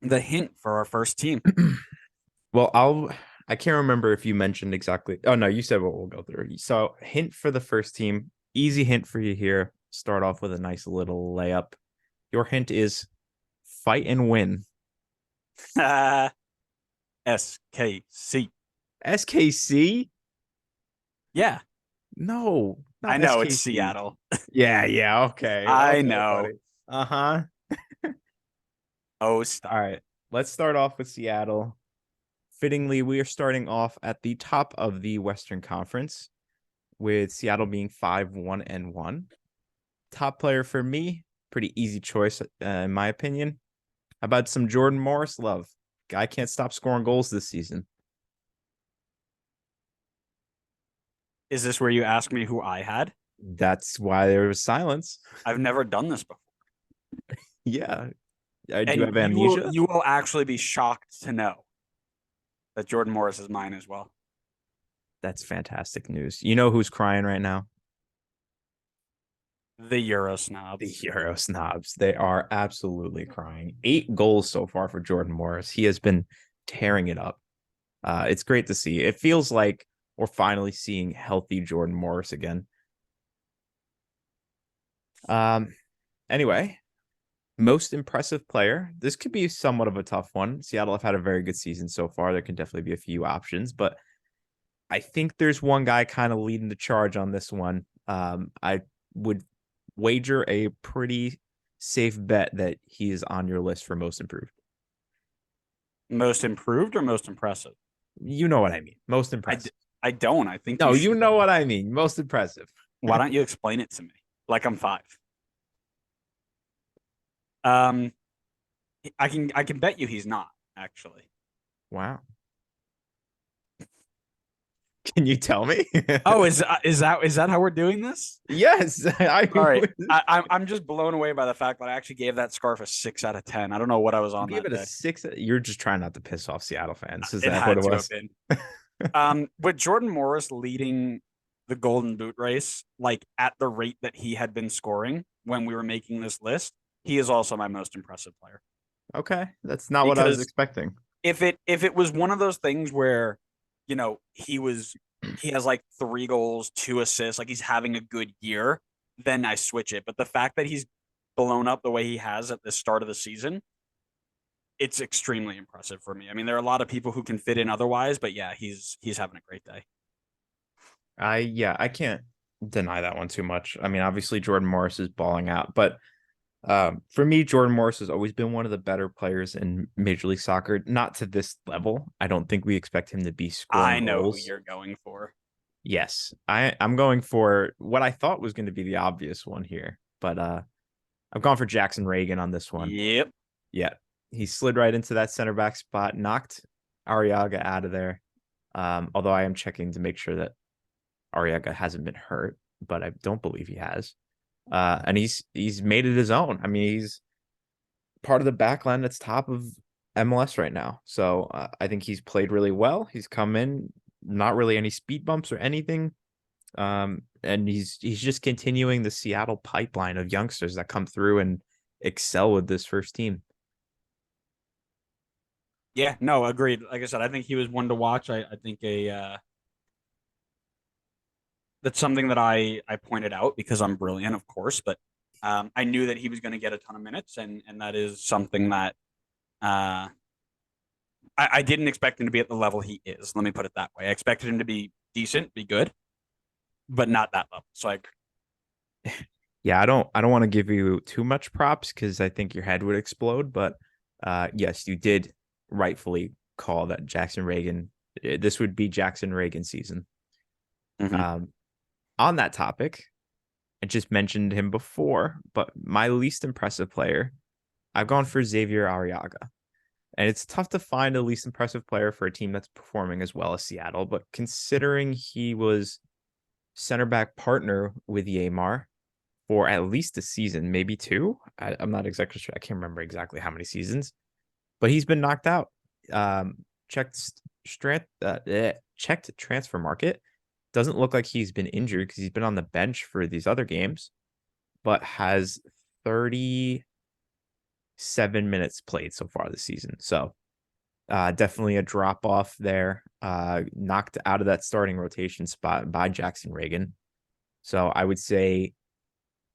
the hint for our first team. Well, I can't remember if you mentioned exactly. Oh no, you said what we'll go through. So, hint for the first team. Easy hint for you here. Start off with a nice little layup. Your hint is fight and win. SKC. SKC? Yeah, No, I not know it's SKC. Seattle. Yeah, yeah, okay. I Okay, know. buddy. Uh-huh. Oh, All stop it. right. Let's start off with Seattle. Fittingly, we are starting off at the top of the Western Conference with Seattle being 5-1-1. Top player for me, pretty easy choice in my opinion. How about some Jordan Morris love? Guy can't stop scoring goals this season. Is this where you ask me who I had? That's why there was silence. I've never done this before. Yeah. Do you And have you will amnesia? you will actually be shocked to know that Jordan Morris is mine as well. That's fantastic news. You know who's crying right now? The Euro The snobs. Euro snobs. They are absolutely crying. 8 goals so far for Jordan Morris. He has been tearing it up. It's great to see. It feels like we're finally seeing healthy Jordan Morris again. Um, anyway, most impressive player. This could be somewhat of a tough one. Seattle have had a very good season so far. There can definitely be a few options, but I think there's one guy kind of leading the charge on this one. I would wager a pretty safe bet that he is on your list for most improved. Most improved or most impressive? You know what I mean. Most I, d- impressive. I don't. I think No, you you should. know what I mean. Most impressive. Why don't you explain it to me? Like I'm five. Um, I can bet you he's not actually. Wow. Can you tell me? Oh, is that how we're doing this? Yes, I All right, I'm just blown away by the fact that I actually gave that scarf a 6 out of 10. I don't know what I was you on gave that it a day. 6. You're just trying not to piss off Seattle fans. Is It that what had it to have was? been. With Jordan Morris leading the Golden Boot race, like at the rate that he had been scoring when we were making this list, he is also my most impressive player. Okay, that's not what I was Because expecting. if it was one of those things where, he has like 3 goals, 2 assists, like he's having a good year, then I switch it. But the fact that he's blown up the way he has at the start of the season, it's extremely impressive for me. I mean, there are a lot of people who can fit in otherwise, but yeah, he's having a great day. I can't deny that one too much. I mean, obviously Jordan Morris is balling out, but for me, Jordan Morris has always been one of the better players in Major League Soccer. Not to this level. I don't think we expect him to be I scoring know who goals. you're going for. Yes, I'm going for what I thought was going to be the obvious one here, but I've gone for Jackson Reagan on this one. Yep. Yeah, he slid right into that center back spot, knocked Arriaga out of there. Although I am checking to make sure that Arriaga hasn't been hurt, but I don't believe he has. And he's made it his own. I mean, he's part of the backline that's top of MLS right now. So I think he's played really well. He's come in, not really any speed bumps or anything. And he's just continuing the Seattle pipeline of youngsters that come through and excel with this first team. Yeah, no, agreed. Like I said, I think he was one to watch. I think that's something that I pointed out because I'm brilliant, of course, but I knew that he was going to get a ton of minutes, and that is something that uh, I didn't expect him to be at the level he is. Let me put it that way. I expected him to be decent, be good, but not that level. So I Yeah, I don't want to give you too much props because I think your head would explode. But yes, you did rightfully call that Jackson Reagan. This would be Jackson Reagan season. Mhm. Um, on that topic, I just mentioned him before, but my least impressive player, I've gone for Xavier Arriaga. And it's tough to find a least impressive player for a team that's performing as well as Seattle. But considering he was center back partner with Yamar for at least a season, maybe two, I'm not exactly sure. I can't remember exactly how many seasons, but he's been knocked out. Checked checked transfer market. Doesn't look like he's been injured because he's been on the bench for these other games, but has 30 7 minutes played so far this season. So definitely a drop off there. Knocked out of that starting rotation spot by Jackson Reagan. So I would say,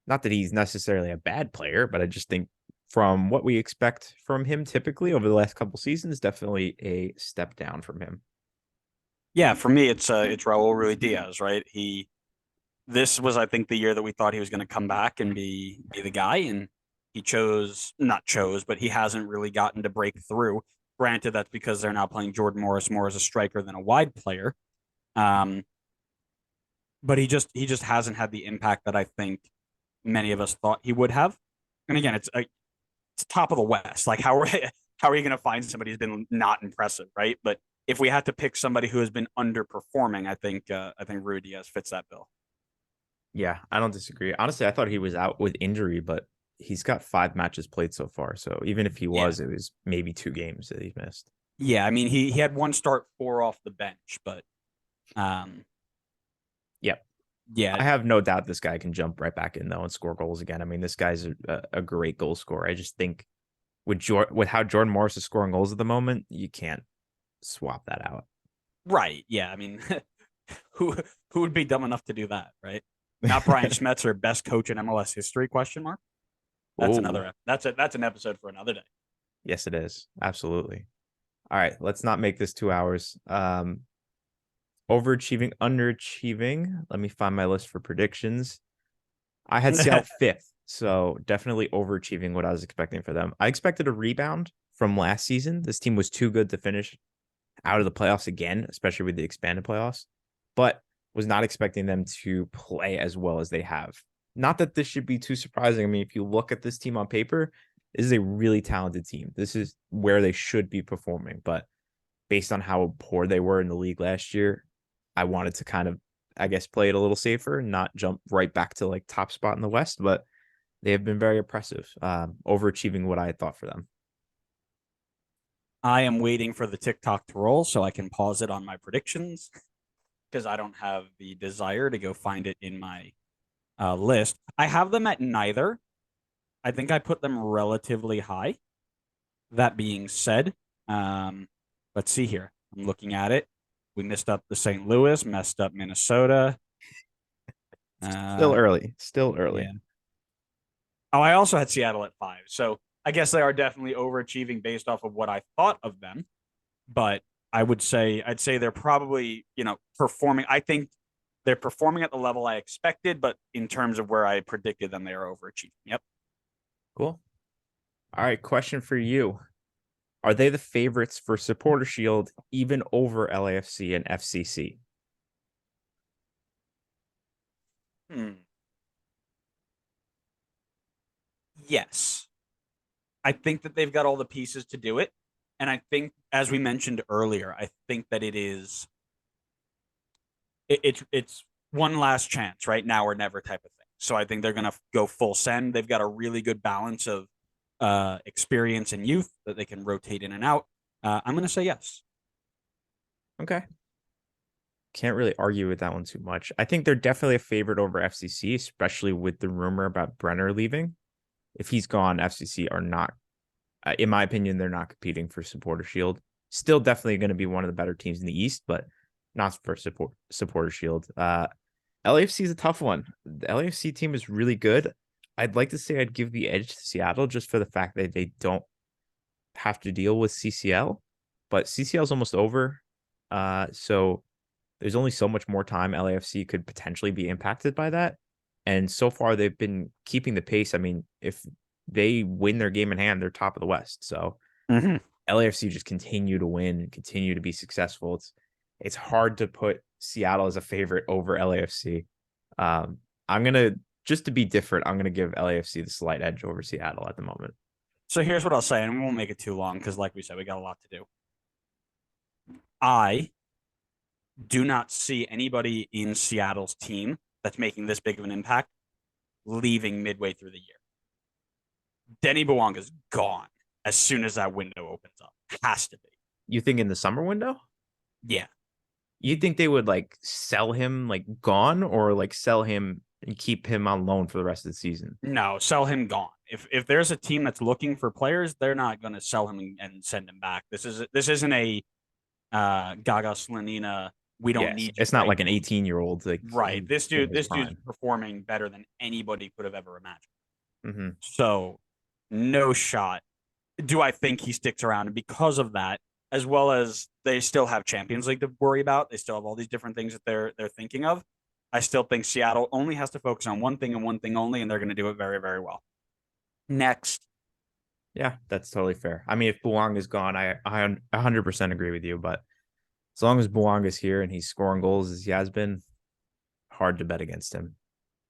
not that he's necessarily a bad player, but I just think from what we expect from him typically over the last couple seasons, definitely a step down from him. Yeah, for me, it's Raul Ruiz Diaz, right? This was, I think, the year that we thought he was going to come back and be the guy, and he not chose, but he hasn't really gotten to break through. Granted, that's because they're now playing Jordan Morris more as a striker than a wide player. Um, but he just hasn't had the impact that I think many of us thought he would have. And again, it's top of the West. Like how are you going to find somebody who's been not impressive, right? But if we had to pick somebody who has been underperforming, I think Rui Diaz fits that bill. Yeah, I don't disagree. Honestly, I thought he was out with injury, but he's got 5 matches played so far. So even if he Yeah, was, it was maybe 2 games that he missed. yeah. I mean, he had one start, four off the bench, but um, Yep. yeah, I have no doubt this guy can jump right back in though and score goals again. I mean, this guy's a great goal scorer. I just think with how Jordan Morris is scoring goals at the moment, you can't swap that out. right. Yeah, I mean, who who would be dumb enough to do that, right? Not Brian Schmetzer, best coach in MLS history? Question mark. That's Oh, another. That's an episode for another day. yes, it is. Absolutely. All right, let's not make this 2 hours. Overachieving, underachieving. Let me find my list for predictions. I had Seattle fifth, so definitely overachieving what I was expecting for them. I expected a rebound from last season. This team was too good to finish out of the playoffs again, especially with the expanded playoffs, but was not expecting them to play as well as they have. Not that this should be too surprising. I mean, if you look at this team on paper, this is a really talented team. This is where they should be performing, but based on how poor they were in the league last year, I wanted to kind of, I guess, play it a little safer and not jump right back to like top spot in the West, but they have been very impressive, overachieving what I had thought for them. I am waiting for the TikTok to roll so I can pause it on my predictions because I don't have the desire to go find it in my list. I have them at neither. I think I put them relatively high. That being said, um, let's see here. I'm looking at it. We missed up the St. Louis, messed up Minnesota. Still Uh, early, still yeah. early. Oh, I also had Seattle at 5. So I guess they are definitely overachieving based off of what I thought of them. But I'd say they're probably, performing. I think they're performing at the level I expected, but in terms of where I predicted them, they are overachieving. Yep. Cool. All right, question for you. Are they the favorites for Supporter Shield even over LAFC and FCC? Hmm. Yes. I think that they've got all the pieces to do it. And I think, as we mentioned earlier, I think that it's one last chance, right? Now or never type of thing. So I think they're going to go full send. They've got a really good balance of experience and youth that they can rotate in and out. I'm going to say yes. Okay. Can't really argue with that one too much. I think they're definitely a favorite over FCC, especially with the rumor about Brenner leaving. If he's gone, FCC are not, in my opinion, they're not competing for Supporter Shield. Still definitely going to be one of the better teams in the East, but not for Supporter Shield. LAFC is a tough one. The LAFC team is really good. I'd like to say I'd give the edge to Seattle just for the fact that they don't have to deal with CCL, but CCL is almost over. So there's only so much more time LAFC could potentially be impacted by that. And so far, they've been keeping the pace. I mean, if they win their game in hand, they're top of the West. So Mm-hmm. LAFC just continue to win, continue to be successful. It's hard to put Seattle as a favorite over LAFC. I'm gonna just to be different. I'm gonna give LAFC the slight edge over Seattle at the moment. So here's what I'll say, and we won't make it too long because, like we said, we got a lot to do. I do not see anybody in Seattle's team that's making this big of an impact leaving midway through the year. Denny Bouanga's gone as soon as that window opens up. Has to be. You think in the summer window? Yeah. You think they would like sell him like gone or like sell him and keep him on loan for the rest of the season? No, sell him gone. if there's a team that's looking for players, they're not going to sell him and send him back. This isn't a Gaga Slanina. We don't Yes, need you it's not right like an now. 18-year-old like Right. in his This dude's prime. performing better than anybody could have ever imagined. Hmm. So no shot. Do I think he sticks around? And because of that, as well as they still have Champions League to worry about, they still have all these different things that they're thinking of. I still think Seattle only has to focus on one thing and one thing only, and they're going to do it very, very well. Next, Yeah, that's totally fair. I mean, if Buang is gone, I 100% agree with you. But as long as Buang is here and he's scoring goals as he has been, hard to bet against him.